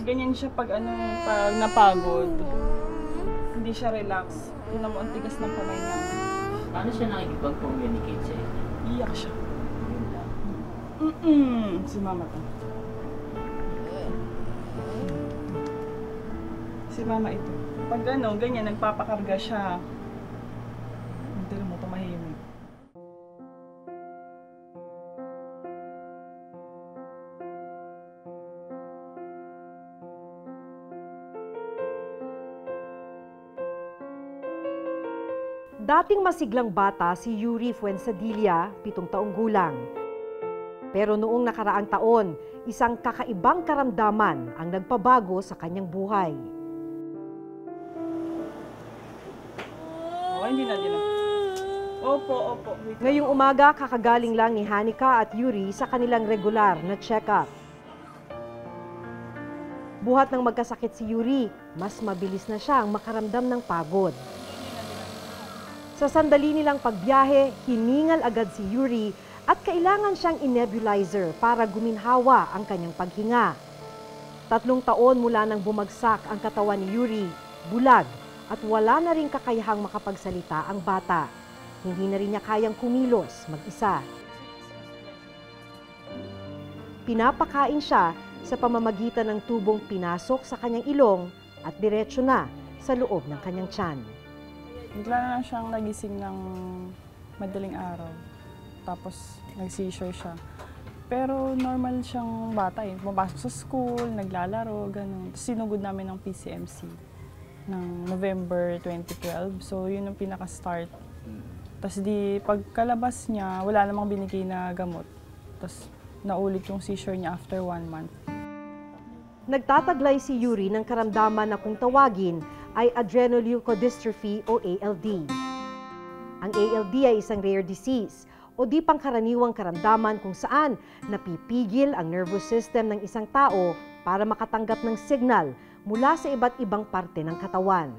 Ganyan siya pag pag napagod. Hindi siya relax. Tingnan mo, ang tigas ng kamay niya. Paano siya nakikipag-communicate sa inyo? Iyak siya. Si mama to. Si mama ito. Pag ganyan, nagpapakarga siya. Hindi mo tumahimik. Dating masiglang bata si Yuri Fuensadilla, 7 taong gulang. Pero noong nakaraang taon, isang kakaibang karamdaman ang nagpabago sa kanyang buhay. Hindi na. Opo. Ngayong umaga, kakagaling lang ni Hanika at Yuri sa kanilang regular na check-up. Buhat ng magkasakit si Yuri, mas mabilis na siyang makaramdam ng pagod. Sa sandali nilang pagbiyahe, hiningal agad si Yuri at kailangan siyang i-nebulizer para guminhawa ang kanyang paghinga. 3 taon mula nang bumagsak ang katawan ni Yuri, bulag at wala na ring kakayahang makapagsalita ang bata. Hindi na rin niya kayang kumilos mag-isa. Pinapakain siya sa pamamagitan ng tubong pinasok sa kanyang ilong at diretso na sa loob ng kanyang tiyan. Bigla na lang siyang nagising ng madaling araw. Tapos nag-seizure siya. Pero normal siyang bata eh. Pumapasok sa school, naglalaro, gano'n. Sinugod namin ng PCMC ng November 2012. So yun ang pinaka-start. Tapos pagkalabas niya, wala namang binigay na gamot. Tapos naulit yung seizure niya after 1 month. Nagtataglay si Yuri ng karamdaman na kung tawagin ay adrenoleukodystrophy o ALD. Ang ALD ay isang rare disease o di pangkaraniwang karamdaman kung saan napipigil ang nervous system ng isang tao para makatanggap ng signal mula sa iba't ibang parte ng katawan.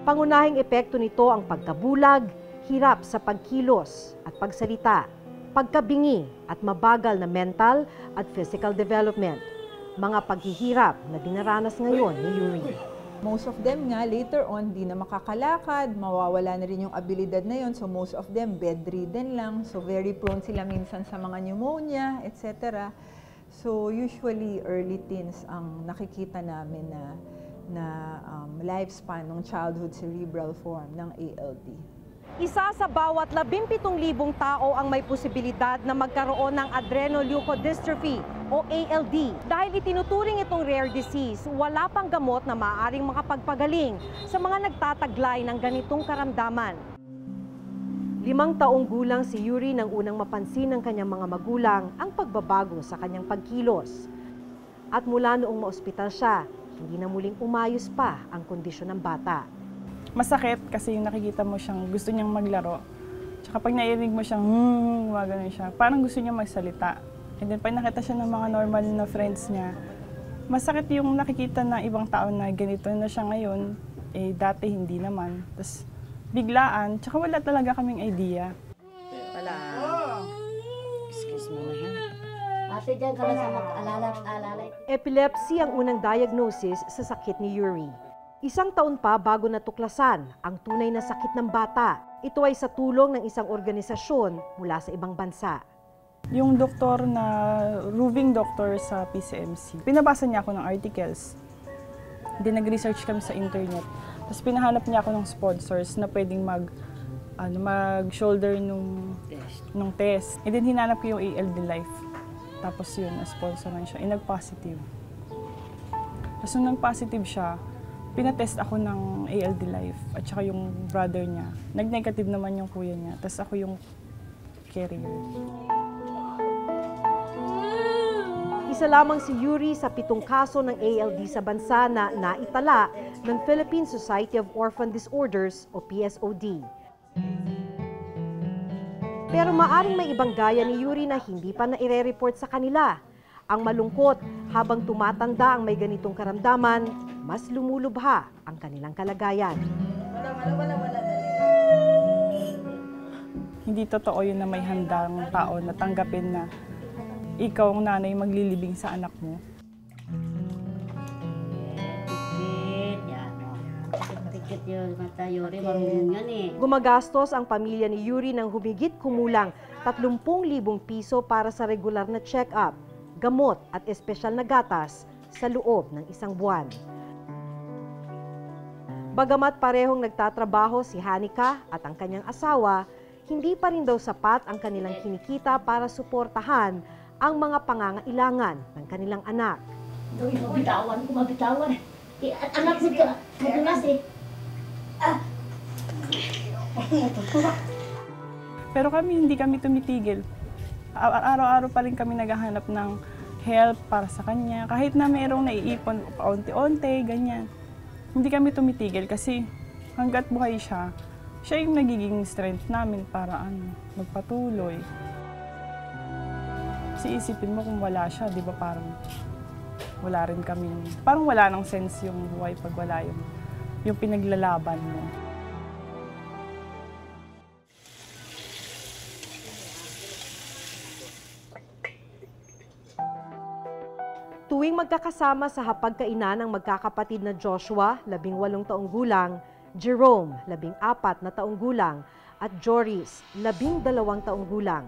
Pangunahing epekto nito ang pagkabulag, hirap sa pagkilos at pagsalita, pagkabingi at mabagal na mental at physical development, mga paghihirap na dinaranas ngayon ni Yuri. Most of them nga, later on, di na makakalakad, mawawala na rin yung abilidad na yun. So most of them, bedridden lang. So very prone sila minsan sa mga pneumonia, etc. So usually, early teens ang nakikita namin na lifespan ng childhood cerebral form ng ALD. Isa sa bawat 17,000 tao ang may posibilidad na magkaroon ng adrenoleukodystrophy o ALD. Dahil itinuturing itong rare disease, wala pang gamot na maaaring makapagpagaling sa mga nagtataglay ng ganitong karamdaman. 5 taong gulang si Yuri nang unang mapansin ng kanyang mga magulang ang pagbabago sa kanyang pagkilos. At mula noong maospital siya, hindi na muling umayos pa ang kondisyon ng bata. Masakit kasi nakikita mo siyang gusto niyang maglaro. Tsaka pag nainig mo siyang gumagano siya, parang gusto niya magsalita. And then pag nakita siya ng mga normal na friends niya, masakit yung nakikita na ibang tao na ganito na siya ngayon, eh dati hindi naman. Tapos biglaan, tsaka wala talaga kaming idea. Wala. Excuse mo na yan. Ate, dyan ka lang sa mag-alala. Epilepsy ang unang diagnosis sa sakit ni Yuri. 1 taon pa bago natuklasan ang tunay na sakit ng bata. Ito ay sa tulong ng isang organisasyon mula sa ibang bansa. Yung doktor na roving doctor sa PCMC, pinabasa niya ako ng articles. Then nag-research kami sa internet. Tapos pinahanap niya ako ng sponsors na pwedeng mag-shoulder nung test. And then hinanap ko yung ALD Life. Tapos yun, na-sponsoran siya. Nag-positive. Tapos nung nag-positive siya, pinatest ako ng ALD Life at saka yung brother niya. Nag-negative naman yung kuya niya. Tapos ako yung carrier. Isa lamang si Yuri sa 7 kaso ng ALD sa bansa na naitala ng Philippine Society of Orphan Disorders o PSOD. Pero maaring may ibang gaya ni Yuri na hindi pa na-ire-report sa kanila. Ang malungkot, habang tumatanda ang may ganitong karamdaman, mas lumulubha ang kanilang kalagayan. Hindi totoo yun na may handang tao na tanggapin na ikaw ang nanay maglilibing sa anak mo. yun. Mata Yuri, marunong yan eh. Gumagastos ang pamilya ni Yuri ng humigit kumulang 30,000 piso para sa regular na check-up, gamot at espesyal na gatas sa loob ng isang buwan. Bagamat parehong nagtatrabaho si Hanika at ang kanyang asawa, hindi pa rin daw sapat ang kanilang kinikita para suportahan ang mga pangangailangan ng kanilang anak. Gawin mo, mabitawan. At anak mo ka, madulas eh. Pero hindi kami tumitigil. Araw-araw pa rin kami naghahanap ng help para sa kanya. Kahit na mayroong naiipon paunti-unti, ganyan. Hindi kami tumitigil kasi hanggat buhay siya, siya yung nagiging strength namin para magpatuloy. Kasi isipin mo kung wala siya, di ba parang wala rin kami. Parang wala nang sense yung buhay pag wala yung pinaglalaban mo. Tuwing magkakasama sa hapagkainan ng magkakapatid na Joshua, 18 taong gulang, Jerome, 14 na taong gulang, at Joris, 12 taong gulang,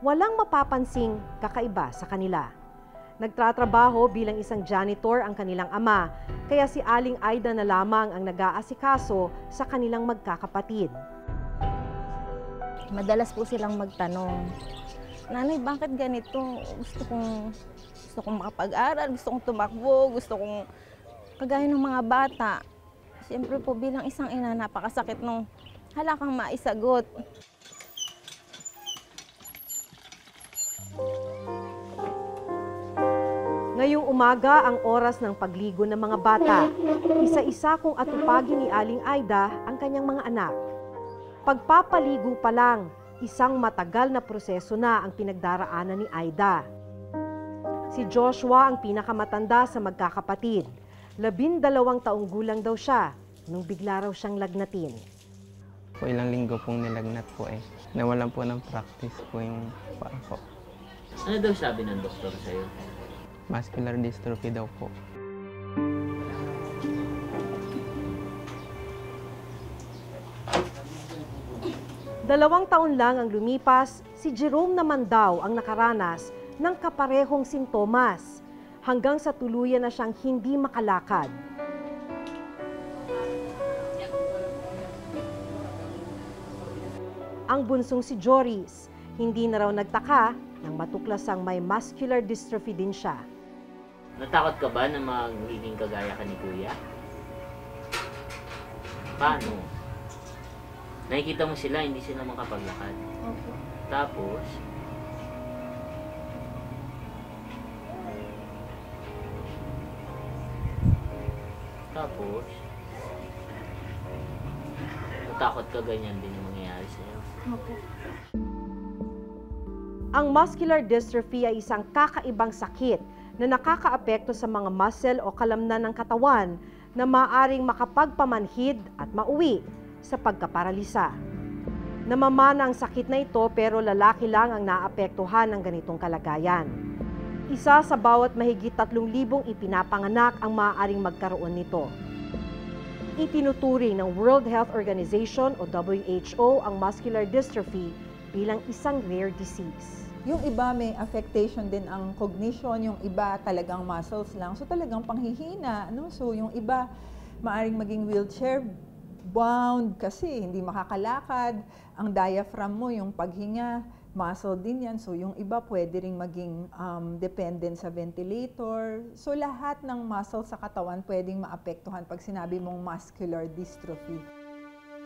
walang mapapansing kakaiba sa kanila. Nagtatrabaho bilang isang janitor ang kanilang ama, kaya si Aling Aida na lamang ang nag-aasikaso sa kanilang magkakapatid. Madalas po silang magtanong, "Nanay, bakit ganito? Gusto kong makapag-aral, gusto kong tumakbo, gusto kong kagaya ng mga bata." Siyempre po bilang isang ina, napakasakit nung halakang maisagot. Ngayong umaga ang oras ng pagligo ng mga bata. Isa-isa kong atupagin ni Aling Aida ang kanyang mga anak. Pagpapaligo pa lang, isang matagal na proseso na ang pinagdaraanan ni Aida. Si Joshua ang pinakamatanda sa magkakapatid. 12 taong gulang daw siya nung bigla raw siyang lagnatin. Po, ilang linggo pong nilagnat po eh. Nawalan po ng practice po yung paa ko. Ano daw sabi ng doktor sa'yo? Muscular dystrophy daw po. Dalawang taon lang ang lumipas, si Jerome naman daw ang nakaranas ng kaparehong sintomas hanggang sa tuluyan na siyang hindi makalakad. Ang bunsong si Joris, hindi na raw nagtaka nang matuklasang may muscular dystrophy din siya. Natakot ka ba na magiging kagaya ka ni Kuya? Paano? Nakikita mo sila, hindi sila makapaglakad. Opo. Tapos, natakot ka ganyan din yung mangyayari sa'yo. Opo. Ang muscular dystrophy ay isang kakaibang sakit na nakakaapekto sa mga muscle o kalamnan ng katawan na maaaring makapagpamanhid at mauwi sa pagkaparalisa. Namamana ang sakit na ito pero lalaki lang ang naapektuhan ng ganitong kalagayan. Isa sa bawat mahigit 3,000 ipinapanganak ang maaaring magkaroon nito. Itinuturing ng World Health Organization o WHO ang muscular dystrophy bilang isang rare disease. Yung iba may affectation din ang cognition, yung iba talagang muscles lang. So talagang panghihina, no? So yung iba maaring maging wheelchair bound kasi hindi makakalakad. Ang diaphragm mo, yung paghinga, muscle din yan. So yung iba pwede ring maging dependent sa ventilator. So lahat ng muscle sa katawan pwedeng maapektuhan pag sinabi mong muscular dystrophy.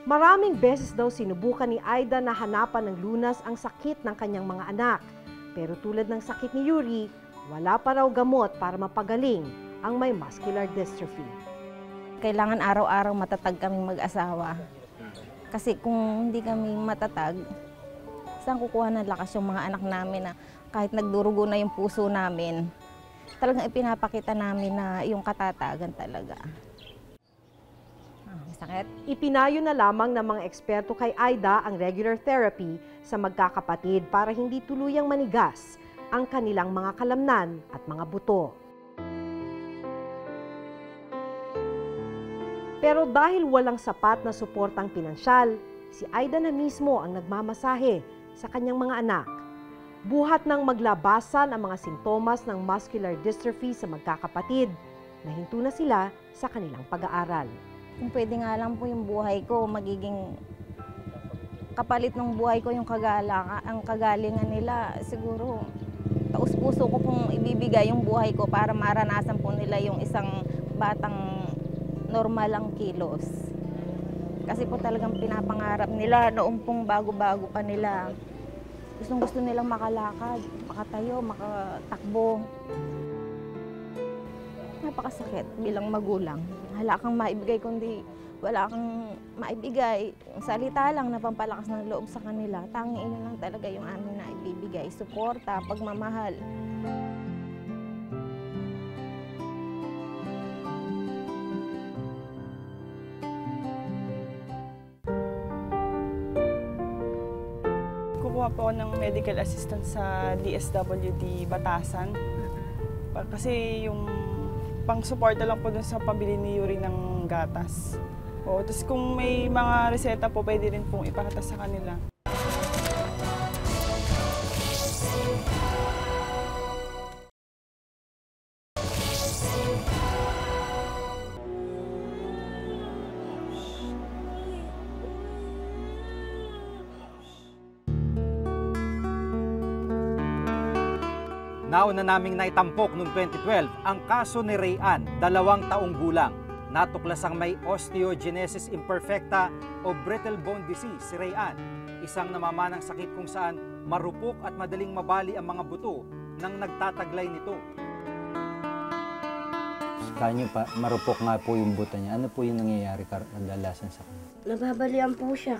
Maraming beses daw sinubukan ni Aida na hanapan ng lunas ang sakit ng kanyang mga anak. Pero tulad ng sakit ni Yuri, wala pa raw gamot para mapagaling ang may muscular dystrophy. Kailangan araw-araw matatag kaming mag-asawa. Kasi kung hindi kami matatag, saan kukuha ng lakas yung mga anak namin na kahit nagdurugo na yung puso namin, talagang ipinapakita namin na yung katatagan talaga. Sakit. Ipinayo na lamang ng mga eksperto kay Aida ang regular therapy sa magkakapatid para hindi tuluyang manigas ang kanilang mga kalamnan at mga buto. Pero dahil walang sapat na suportang pinansyal, si Aida na mismo ang nagmamasahe sa kanyang mga anak. Buhat ng maglabasan ang mga simptomas ng muscular dystrophy sa magkakapatid. Nahinto na sila sa kanilang pag-aaral. Kung pwede nga lang po yung buhay ko, magiging kapalit ng buhay ko yung ang kagalingan nila. Siguro, taus-puso ko pong ibibigay yung buhay ko para maranasan po nila yung isang batang normal ang kilos. Kasi po talagang pinapangarap nila noong pong bago-bago pa nila. Gustong-gusto nilang makalakad, makatayo, makatakbo. Napakasakit bilang magulang. Wala kang maibigay kundi wala kang maibigay. Salita lang na pampalakas ng loob sa kanila. Tanging yun lang talaga yung amin na ibibigay. Suporta, pagmamahal. Kukuha po ako ng medical assistance sa DSWD Batasan. Kasi yung pang-suporta lang po dun sa pabili ni Yuri ng gatas. O, tapos kung may mga reseta po, pwede rin pong ipahatas sa kanila. Nauna naming naitampok noong 2012 ang kaso ni Rayan, 2 taong gulang. Natuklasang may osteogenesis imperfecta o brittle bone disease si Rayan, isang namamanang sakit kung saan marupok at madaling mabali ang mga buto nang nagtataglay nito. Kanya pa, marupok nga po yung buto niya. Ano po yung nangyayari kadalasan sa kanya? Nababalian po siya.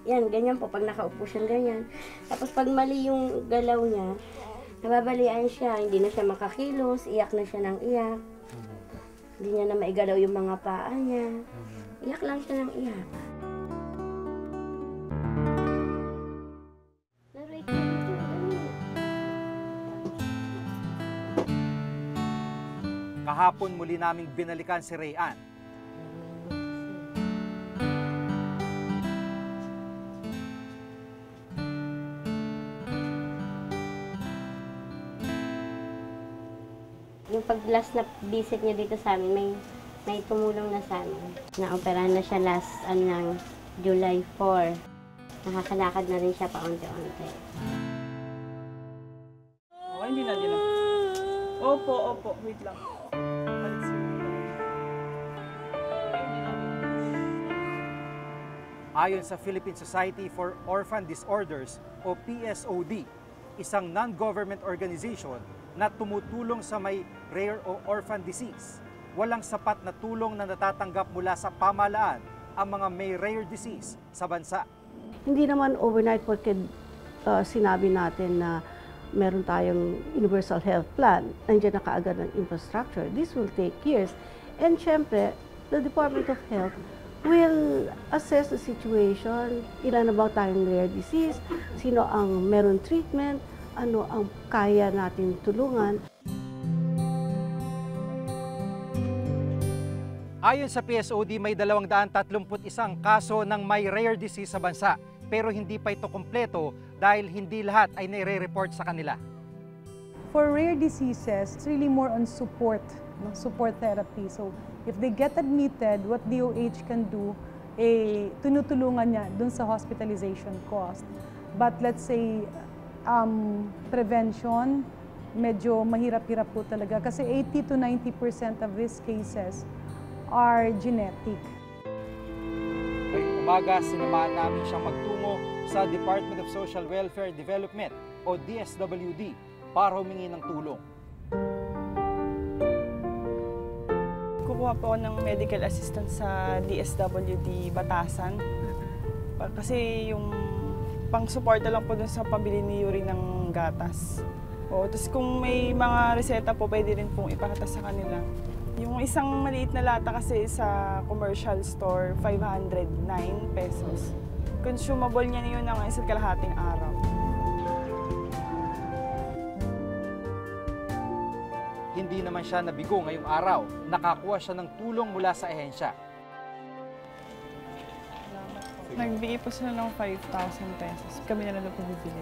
Yan, ganyan po. Pag nakaupo siya, ganyan. Tapos pag mali yung galaw niya, nababalian siya, hindi na siya makakilos, iyak na siya ng iyak. Hindi niya na maigalaw yung mga paa niya. Iyak lang siya ng iyak. Kahapon muli naming binalikan si Rayan. Yung pag last na visit niya dito sa amin, may tumulong na sa amin. Naoperahan na siya last ng July 4. Nakakalakad na rin siya paunti-unti. Oh, hindi na. Opo. Wait lang. Ayon sa Philippine Society for Orphan Disorders o PSOD, isang non-government organization na tumutulong sa may rare o orphan disease. Walang sapat na tulong na natatanggap mula sa pamahalaan ang mga may rare disease sa bansa. Hindi naman overnight porque sinabi natin na meron tayong universal health plan, nandiyan na kaagad ng infrastructure. This will take years. And syempre, the Department of Health will assess the situation, ilan na ba tayong rare disease, sino ang meron treatment, ano ang kaya natin tulungan. Ayon sa PSOD, may 231 kaso ng may rare disease sa bansa, pero hindi pa ito kompleto dahil hindi lahat ay nire-report sa kanila. For rare diseases, it's really more on support therapy. So if they get admitted, what DOH can do, tinutulungan niya dun sa hospitalization cost. But let's say, prevention, medyo mahirap-hirap po talaga kasi 80 to 90% of these cases are genetic. Ngayong umaga, sinamahan namin siyang magtungo sa Department of Social Welfare Development o DSWD para humingi ng tulong. Kukuha po ako ng medical assistance sa DSWD Batasan. Kasi yung pang-suporta lang po dun sa pabili ni Yuri ng gatas. O, tapos kung may mga reseta po, pwede rin pong ipahatas sa kanila. Yung isang maliit na lata kasi sa commercial store, 509 pesos. Consumable niya yun ng isa't kalahating araw. Hindi naman siya nabigo ngayong araw. Nakakuha siya ng tulong mula sa ahensya. Nagbigay po sila ng 5,000 pesos. Kami na lang po bibili.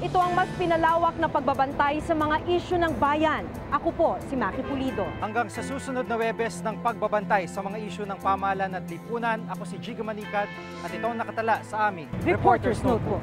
Ito ang mas pinalawak na pagbabantay sa mga isyu ng bayan. Ako po, si Maki Pulido. Hanggang sa susunod na Webes ng pagbabantay sa mga isyu ng pamahalaan at lipunan, ako si Jiga Manikad at ito ang nakatala sa aming Reporter's Notebook.